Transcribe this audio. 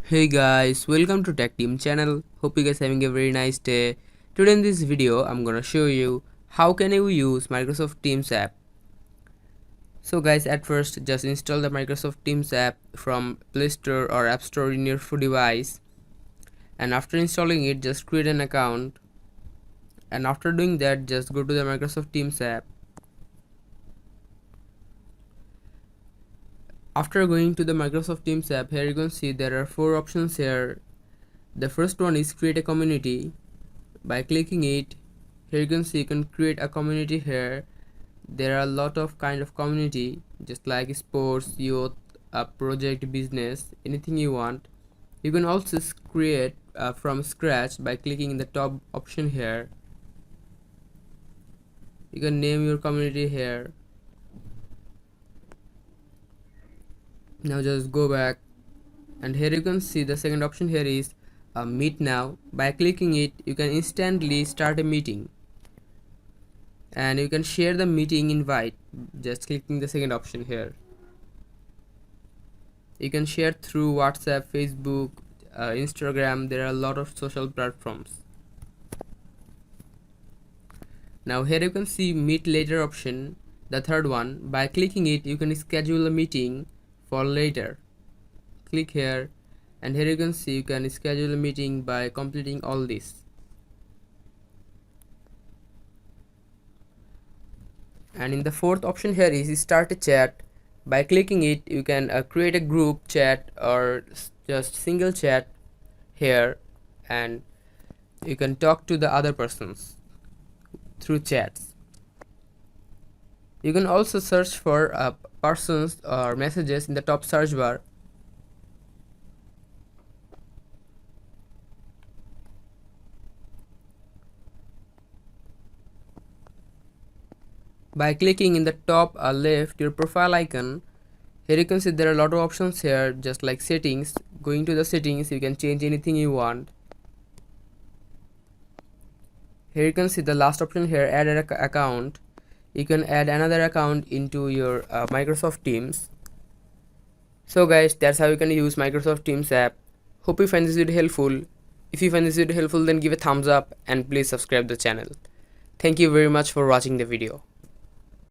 Hey guys, welcome to Tech Team channel. Hope you guys having a very nice day. Today in this video, I'm gonna show you how can you use Microsoft Teams app. So guys, at first just install the Microsoft Teams app from Play Store or App Store in your device. And after installing it, just create an account. And after doing that, just go to the Microsoft Teams app. After going to the Microsoft Teams app, here you can see there are 4 options here. The first one is create a community. By clicking it, here you can see you can create a community here. There are a lot of kind of community, just like sports, youth, project, business, anything you want. You can also create from scratch by clicking the top option here. You can name your community here. Now just go back, and here you can see the second option here is meet now. By clicking it, you can instantly start a meeting, and you can share the meeting invite just clicking the second option here. You can share through WhatsApp, Facebook, Instagram. There are a lot of social platforms. Now here you can see meet later option, the third one. By clicking it, you can schedule a meeting for later. Click here, and here you can see you can schedule a meeting by completing all this. And in the fourth option here is start a chat. By clicking it, you can create a group chat or just single chat here, and you can talk to the other persons through chats. You can also search for persons or messages in the top search bar. By clicking in the top left your profile icon, here you can see there are a lot of options here, just like settings. Going to the settings, you can change anything you want. Here you can see the last option here, add an account. You can add another account into your Microsoft Teams. So guys, that's how you can use Microsoft Teams app. Hope you find this video helpful. If you find this video helpful, then give a thumbs up and please subscribe the channel. Thank you very much for watching the video.